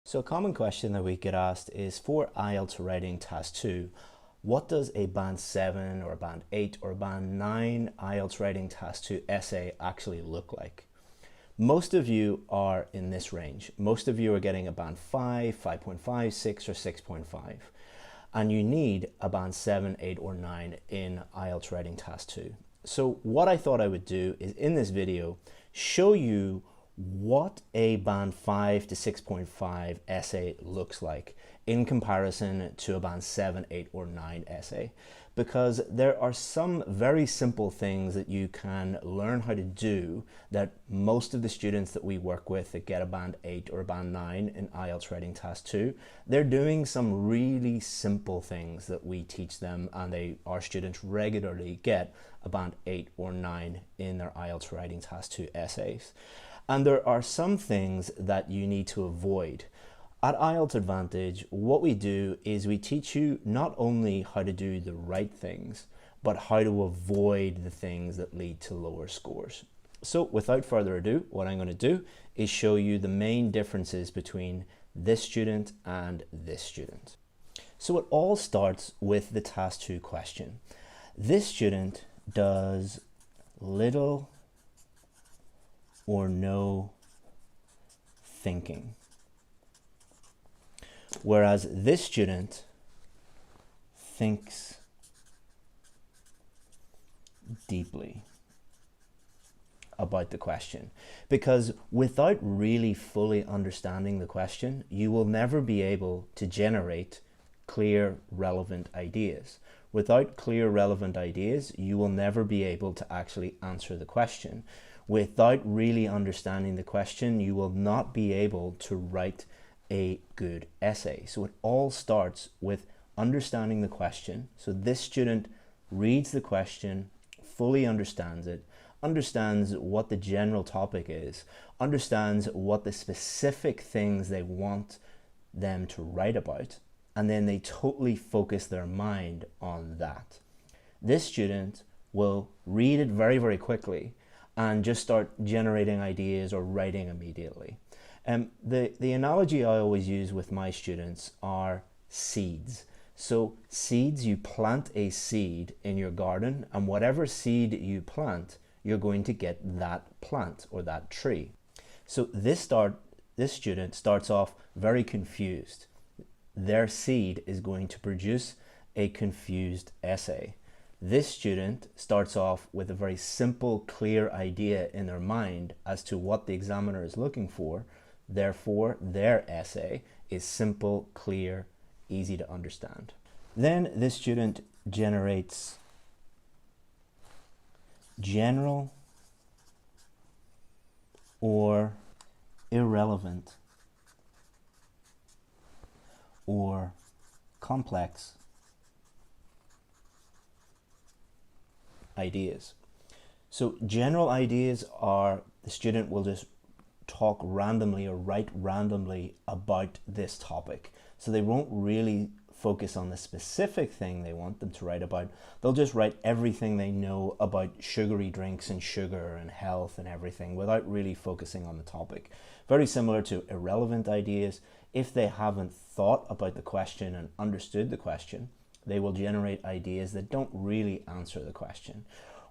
So a common question that we get asked is for IELTS writing task 2, what does a band 7 or a band 8 or a band 9 IELTS writing task 2 essay actually look like? Most of you are in this range. Most of you are getting a band 5, 5.5, 6 or 6.5. And you need a band 7, 8 or 9 in IELTS writing task 2. So what I thought I would do is in this video show you what a band 5 to 6.5 essay looks like in comparison to a band 7, 8 or 9 essay, because there are some very simple things that you can learn how to do that most of the students that we work with that get a band 8 or a band 9 in IELTS writing task 2, they're doing some really simple things that we teach them, and our students regularly get a band 8 or 9 in their IELTS writing task 2 essays. And there are some things that you need to avoid. At IELTS Advantage, what we do is we teach you not only how to do the right things, but how to avoid the things that lead to lower scores. So without further ado, what I'm going to do is show you the main differences between this student and this student. So it all starts with the task 2 question. This student does little or no thinking, whereas this student thinks deeply about the question, because without really fully understanding the question, you will never be able to generate clear, relevant ideas. Without clear, relevant ideas, you will never be able to actually answer the question. Without really understanding the question, you will not be able to write a good essay. So it all starts with understanding the question. So this student reads the question, fully understands it, understands what the general topic is, understands what the specific things they want them to write about, and then they totally focus their mind on that. This student will read it very, very quickly and just start generating ideas or writing immediately. The analogy I always use with my students are seeds. So seeds, you plant a seed in your garden, and whatever seed you plant, you're going to get that plant or that tree. So this student starts off very confused. Their seed is going to produce a confused essay. This student starts off with a very simple, clear idea in their mind as to what the examiner is looking for. Therefore, their essay is simple, clear, easy to understand. Then this student generates general or irrelevant or complex ideas. So general ideas are the student will just talk randomly or write randomly about this topic. So they won't really focus on the specific thing they want them to write about. They'll just write everything they know about sugary drinks and sugar and health and everything without really focusing on the topic. Very similar to irrelevant ideas. If they haven't thought about the question and understood the question, they will generate ideas that don't really answer the question.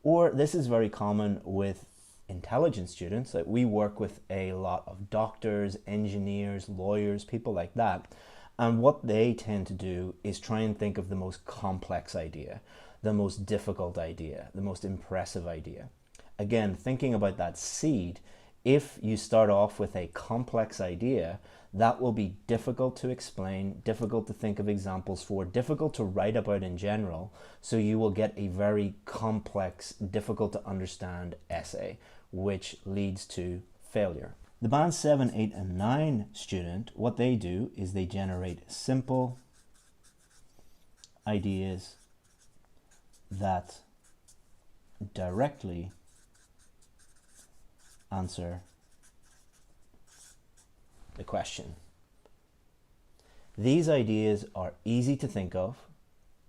Or this is very common with intelligent students. Like we work with a lot of doctors, engineers, lawyers, people like that. And what they tend to do is try and think of the most complex idea, the most difficult idea, the most impressive idea. Again, thinking about that seed, if you start off with a complex idea, that will be difficult to explain, difficult to think of examples for, difficult to write about in general, so you will get a very complex, difficult to understand essay, which leads to failure. The band 7, 8 and 9 student, what they do is they generate simple ideas that directly answer the question. These ideas are easy to think of,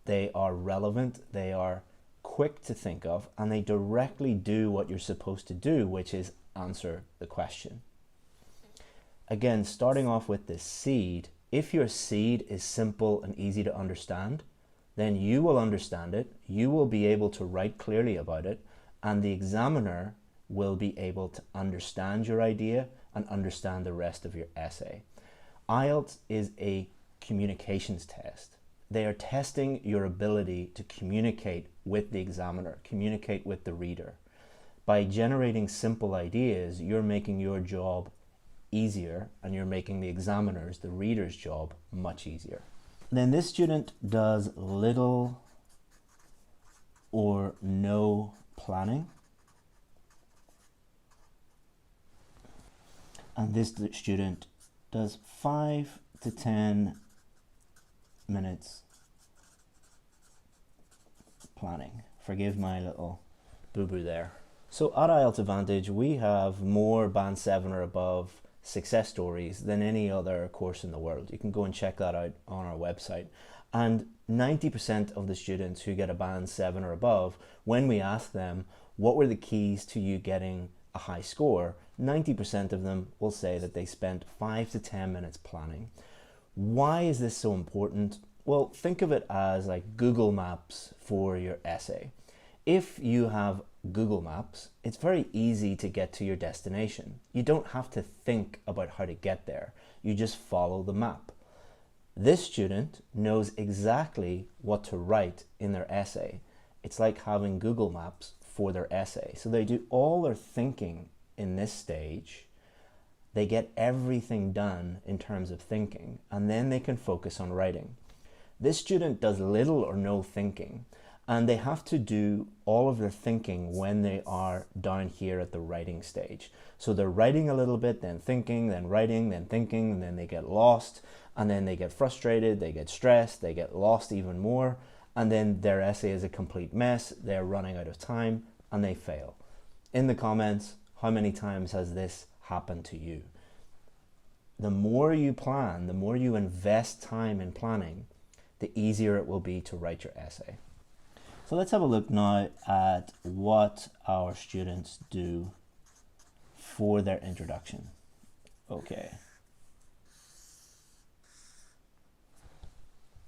they are relevant, they are quick to think of, and they directly do what you're supposed to do, which is answer the question. Again, starting off with this seed, if your seed is simple and easy to understand, then you will understand it, you will be able to write clearly about it, and the examiner will be able to understand your idea and understand the rest of your essay. IELTS is a communications test. They are testing your ability to communicate with the examiner, communicate with the reader. By generating simple ideas, you're making your job easier and you're making the examiner's, the reader's job much easier. Then this student does little or no planning. And this student does 5 to 10 minutes planning. Forgive my little boo-boo there. So at IELTS Advantage, we have more Band 7 or above success stories than any other course in the world. You can go and check that out on our website. And 90% of the students who get a Band 7 or above, when we ask them what were the keys to you getting a high score, 90% of them will say that they spent 5 to 10 minutes planning. Why is this so important? Well, think of it as like Google Maps for your essay. If you have Google Maps, it's very easy to get to your destination. You don't have to think about how to get there. You just follow the map. This student knows exactly what to write in their essay. It's like having Google Maps for their essay. So they do all their thinking in this stage. They get everything done in terms of thinking, and then they can focus on writing. This student does little or no thinking, and they have to do all of their thinking when they are down here at the writing stage. So they're writing a little bit, then thinking, then writing, then thinking, and then they get lost, and then they get frustrated, they get stressed, they get lost even more, and then their essay is a complete mess, they're running out of time, and they fail. In the comments, how many times has this happened to you? The more you plan, the more you invest time in planning, the easier it will be to write your essay. So let's have a look now at what our students do for their introduction. Okay.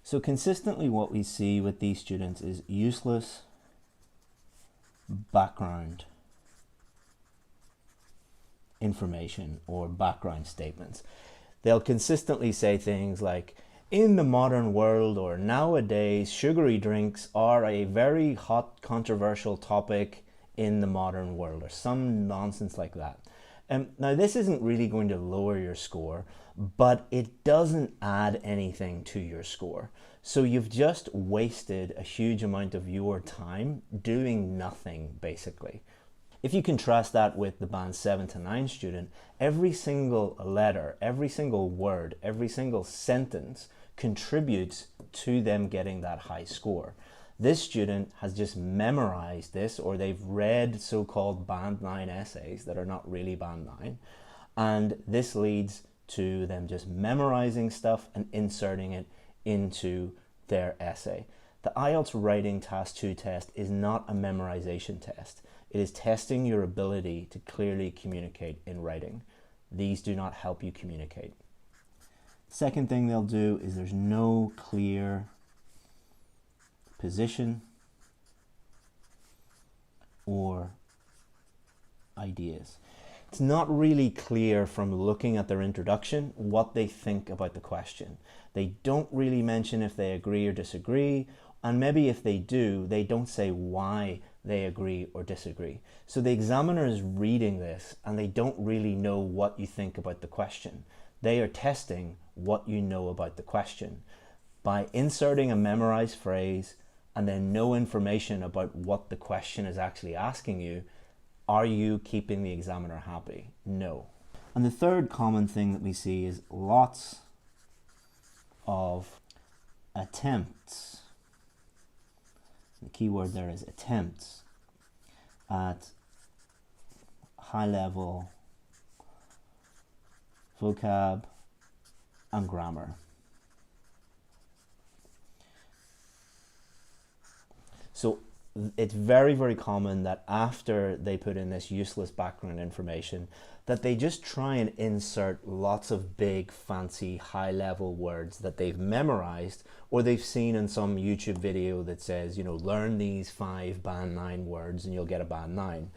So consistently what we see with these students is useless background information or background statements. They'll consistently say things like, in the modern world or nowadays, sugary drinks are a very hot, controversial topic in the modern world, or some nonsense like that. Now, this isn't really going to lower your score, but it doesn't add anything to your score. So you've just wasted a huge amount of your time doing nothing, basically. If you contrast that with the Band 7 to 9 student, every single letter, every single word, every single sentence contributes to them getting that high score. This student has just memorized this, or they've read so-called Band 9 essays that are not really Band 9, and this leads to them just memorizing stuff and inserting it into their essay. The IELTS Writing Task 2 test is not a memorization test. It is testing your ability to clearly communicate in writing. These do not help you communicate. Second thing they'll do is there's no clear position or ideas. It's not really clear from looking at their introduction what they think about the question. They don't really mention if they agree or disagree, and maybe if they do, they don't say why they agree or disagree. So the examiner is reading this and they don't really know what you think about the question. They are testing what you know about the question. By inserting a memorized phrase and then no information about what the question is actually asking you, are you keeping the examiner happy? No. And the third common thing that we see is lots of attempts. The key word there is attempts at high level vocab and grammar. So it's very, very common that after they put in this useless background information, that they just try and insert lots of big, fancy, high-level words that they've memorized or they've seen in some YouTube video that says, you know, learn these 5 band 9 words and you'll get a band 9.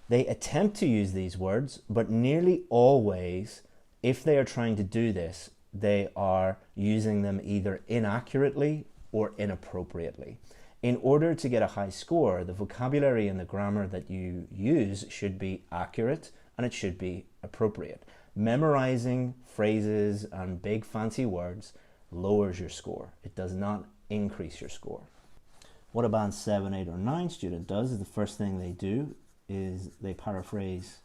They attempt to use these words, but nearly always, if they are trying to do this, they are using them either inaccurately or inappropriately. In order to get a high score, the vocabulary and the grammar that you use should be accurate and it should be appropriate. Memorizing phrases and big fancy words lowers your score. It does not increase your score. What a band 7, 8 or 9 student does is the first thing they do is they paraphrase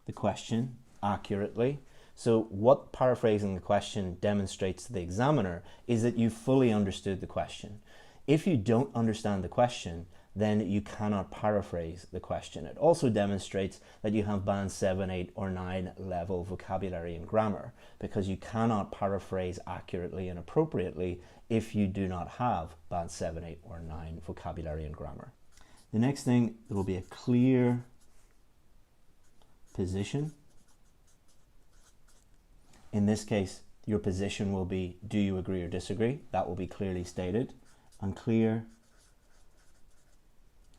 the question accurately. So what paraphrasing the question demonstrates to the examiner is that you fully understood the question. If you don't understand the question, then you cannot paraphrase the question. It also demonstrates that you have band 7, 8 or 9 level vocabulary and grammar, because you cannot paraphrase accurately and appropriately if you do not have band 7, 8 or 9 vocabulary and grammar. The next thing, there will be a clear position. In this case, your position will be, do you agree or disagree? That will be clearly stated. And clear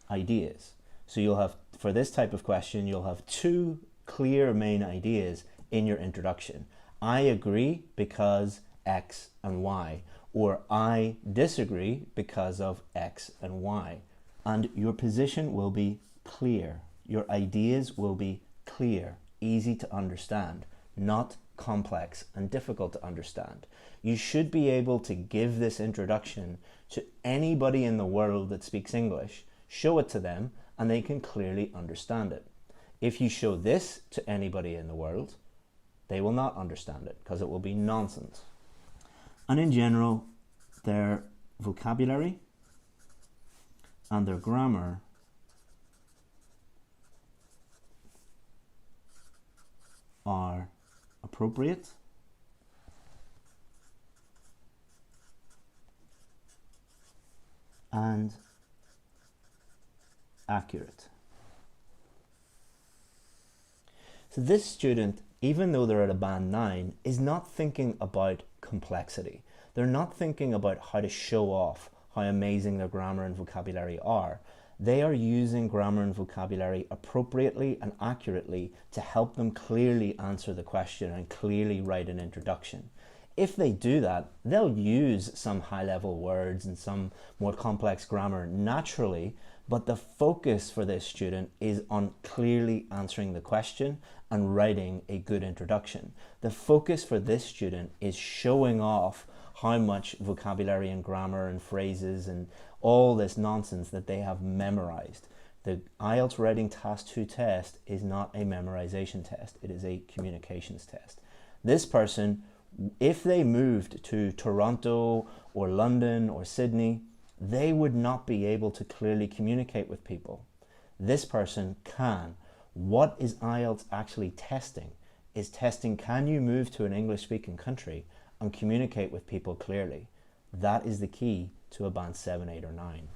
ideas. So you'll have, for this type of question, you'll have 2 clear main ideas in your introduction. I agree because X and Y, or I disagree because of X and Y. And your position will be clear. Your ideas will be clear, easy to understand, not complex and difficult to understand. You should be able to give this introduction to anybody in the world that speaks English, show it to them, and they can clearly understand it. If you show this to anybody in the world, they will not understand it because it will be nonsense. And in general, their vocabulary and their grammar are appropriate and accurate. So this student, even though they're at a band 9, is not thinking about complexity. They're not thinking about how to show off how amazing their grammar and vocabulary are. They are using grammar and vocabulary appropriately and accurately to help them clearly answer the question and clearly write an introduction. If they do that, they'll use some high-level words and some more complex grammar naturally, but the focus for this student is on clearly answering the question and writing a good introduction. The focus for this student is showing off how much vocabulary and grammar and phrases and all this nonsense that they have memorized. The IELTS Writing Task 2 test is not a memorization test. It is a communications test. This person, if they moved to Toronto or London or Sydney, they would not be able to clearly communicate with people. This person can. What is IELTS actually testing? Is testing, can you move to an English-speaking country and communicate with people clearly? That is the key to a band 7, 8 or 9.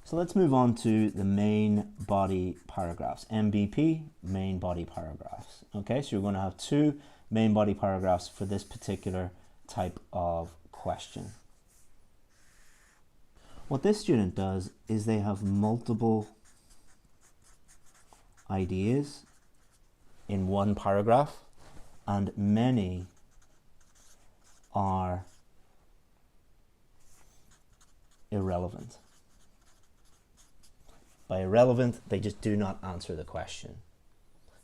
So let's move on to the main body paragraphs. MBP, main body paragraphs. Okay, so you're going to have 2 main body paragraphs for this particular type of question. What this student does is they have multiple ideas in one paragraph, and many are irrelevant. By irrelevant, they just do not answer the question.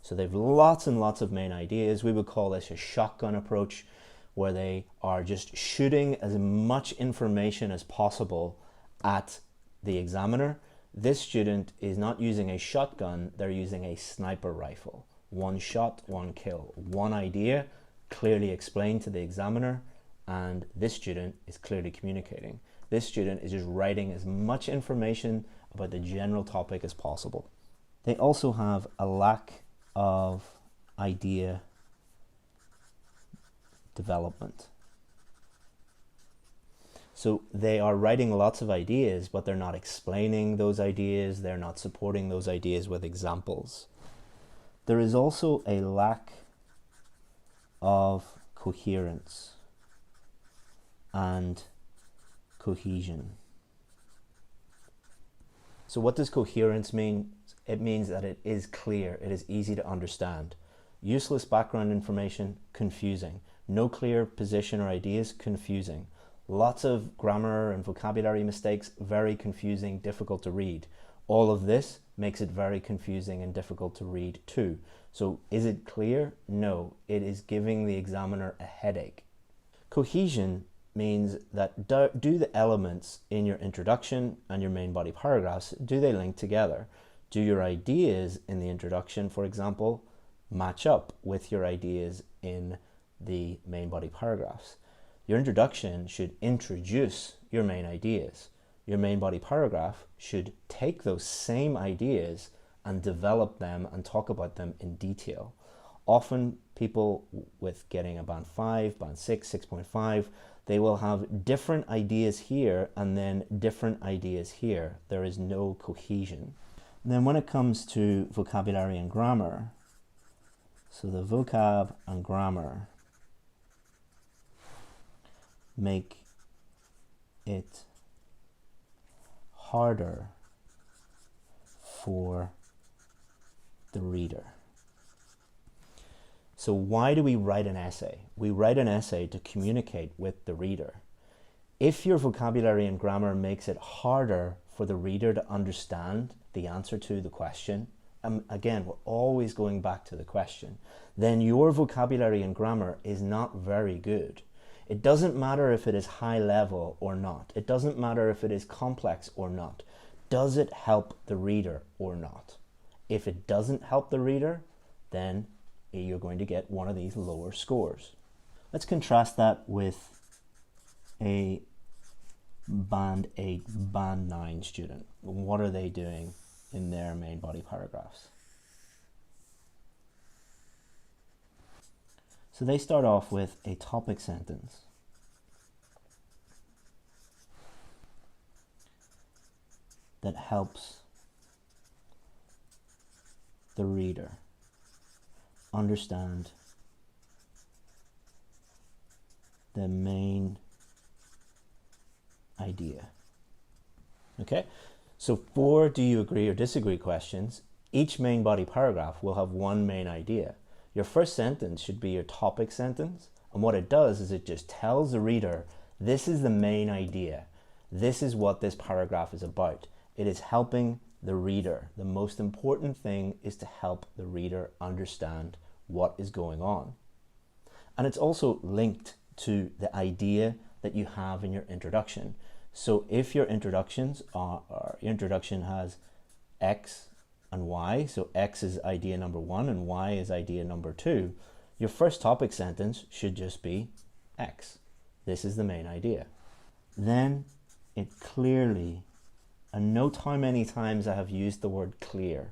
So they've lots and lots of main ideas. We would call this a shotgun approach, where they are just shooting as much information as possible at the examiner. This student is not using a shotgun, they're using a sniper rifle. 1 shot, 1 kill. 1 idea, clearly explained to the examiner, and this student is clearly communicating. This student is just writing as much information about the general topic as possible. They also have a lack of idea development. So they are writing lots of ideas, but they're not explaining those ideas. They're not supporting those ideas with examples. There is also a lack of coherence and cohesion. So what does coherence mean? It means that it is clear, it is easy to understand. Useless background information, confusing. No clear position or ideas, confusing. Lots of grammar and vocabulary mistakes, very confusing, difficult to read. All of this makes it very confusing and difficult to read too. So is it clear? No, it is giving the examiner a headache. Cohesion means that do the elements in your introduction and your main body paragraphs, do they link together? Do your ideas in the introduction, for example, match up with your ideas in the main body paragraphs? Your introduction should introduce your main ideas. Your main body paragraph should take those same ideas and develop them and talk about them in detail. Often people with getting a band 5, band 6, 6.5, they will have different ideas here and then different ideas here. There is no cohesion. And then when it comes to vocabulary and grammar, so the vocab and grammar make it harder for the reader. So why do we write an essay? We write an essay to communicate with the reader. If your vocabulary and grammar makes it harder for the reader to understand the answer to the question, again, we're always going back to the question, then your vocabulary and grammar is not very good. It doesn't matter if it is high level or not. It doesn't matter if it is complex or not. Does it help the reader or not? If it doesn't help the reader, then you're going to get one of these lower scores. Let's contrast that with a band 8, band 9 student. What are they doing in their main body paragraphs? So they start off with a topic sentence that helps the reader understand the main idea. Okay, so for do you agree or disagree questions, each main body paragraph will have one main idea. Your first sentence should be your topic sentence, and what it does is it just tells the reader, this is the main idea. This is what this paragraph is about. It is helping the reader. The most important thing is to help the reader understand what is going on. And it's also linked to the idea that you have in your introduction. So if your introduction has X and Y, so X is idea number 1 and Y is idea number 2, your first topic sentence should just be X. This is the main idea. Then it clearly, and note how many times I have used the word clear,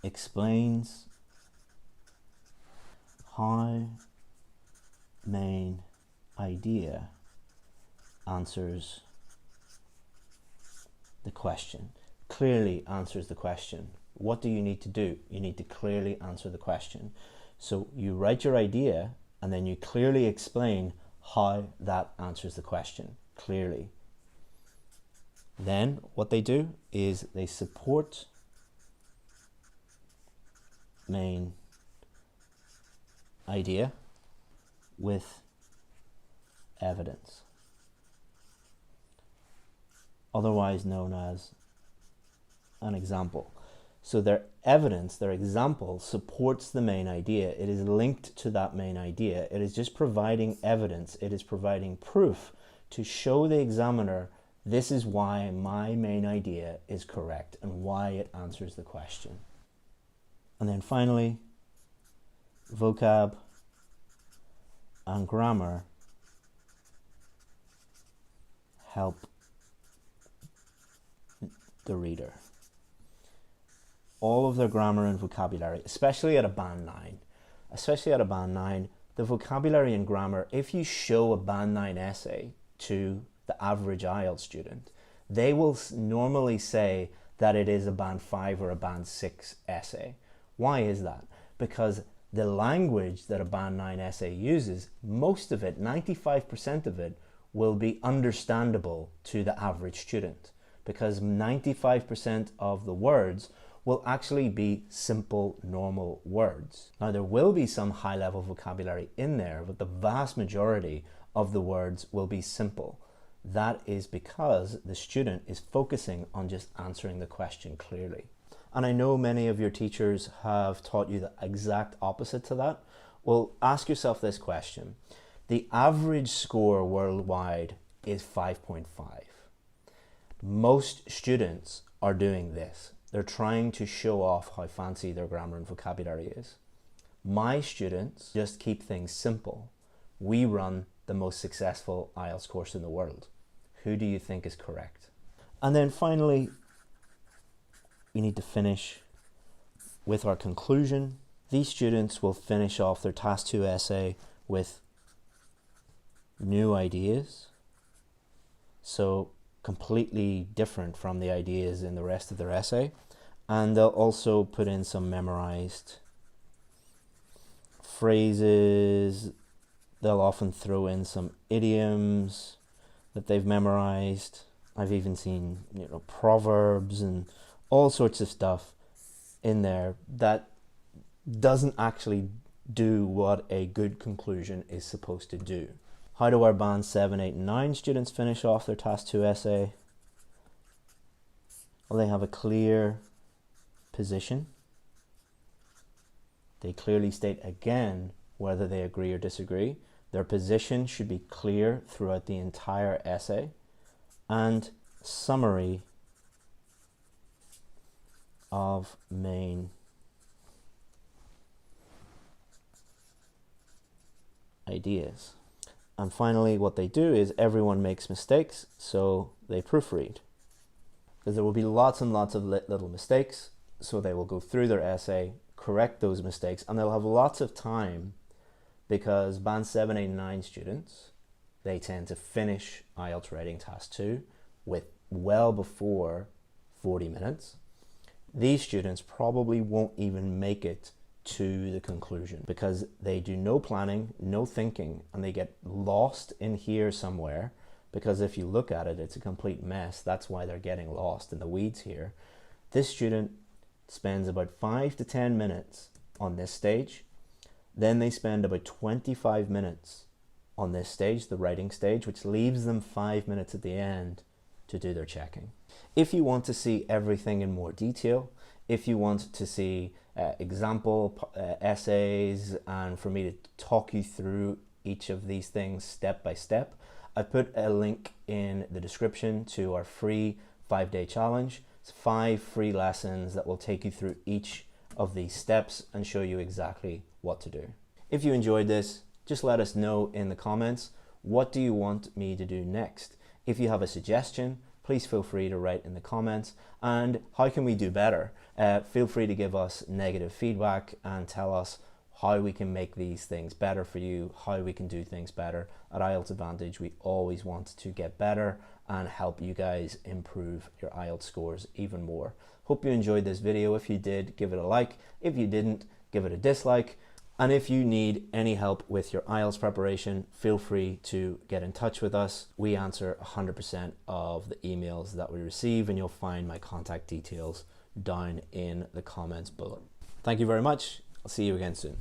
explains how main idea answers the question. Clearly answers the question. What do you need to do? You need to clearly answer the question. So you write your idea and then you clearly explain how that answers the question, clearly. Then what they do is they support main idea with evidence, otherwise known as an example. So their evidence, their example, supports the main idea. It is linked to that main idea. It is just providing evidence. It is providing proof to show the examiner, this is why my main idea is correct and why it answers the question. And then finally, vocab and grammar help the reader. All of their grammar and vocabulary, especially at a band 9, the vocabulary and grammar, if you show a band 9 essay to the average IELTS student, they will normally say that it is a band 5 or a band 6 essay. Why is that? Because the language that a band 9 essay uses, most of it, 95% of it, will be understandable to the average student, because 95% of the words will actually be simple, normal words. Now, there will be some high-level vocabulary in there, but the vast majority of the words will be simple. That is because the student is focusing on just answering the question clearly. And I know many of your teachers have taught you the exact opposite to that. Well, ask yourself this question. The average score worldwide is 5.5. Most students are doing this. They're trying to show off how fancy their grammar and vocabulary is. My students just keep things simple. We run the most successful IELTS course in the world. Who do you think is correct? And then finally, we need to finish with our conclusion. These students will finish off their Task 2 essay with new ideas. So completely different from the ideas in the rest of their essay. And they'll also put in some memorized phrases. They'll often throw in some idioms that they've memorized. I've even seen, proverbs and all sorts of stuff in there that doesn't actually do what a good conclusion is supposed to do. How do our band 7, 8, and 9 students finish off their Task 2 essay? Well, they have a clear position. They clearly state again whether they agree or disagree. Their position should be clear throughout the entire essay. And summary of main ideas. And finally, what they do is everyone makes mistakes, so they proofread. Because there will be lots and lots of little mistakes, so they will go through their essay, correct those mistakes, and they'll have lots of time, because band 7, 8, and 9 students, they tend to finish IELTS Writing Task 2 with well before 40 minutes. These students probably won't even make it to the conclusion because they do no planning, no thinking, and they get lost in here somewhere, because if you look at it, it's a complete mess. That's why they're getting lost in the weeds here. This student spends about 5 to 10 minutes on this stage. Then they spend about 25 minutes on this stage, the writing stage, which leaves them 5 minutes at the end to do their checking. If you want to see everything in more detail, if you want to see example essays and for me to talk you through each of these things step by step, I put a link in the description to our free 5-day challenge. It's 5 free lessons that will take you through each of these steps and show you exactly what to do. If you enjoyed this, just let us know in the comments, what do you want me to do next? If you have a suggestion, please feel free to write in the comments. And how can we do better? Feel free to give us negative feedback and tell us how we can make these things better for you, how we can do things better. At IELTS Advantage, we always want to get better and help you guys improve your IELTS scores even more. Hope you enjoyed this video. If you did, give it a like. If you didn't, give it a dislike. And if you need any help with your IELTS preparation, feel free to get in touch with us. We answer 100% of the emails that we receive, and you'll find my contact details down in the comments below. Thank you very much. I'll see you again soon.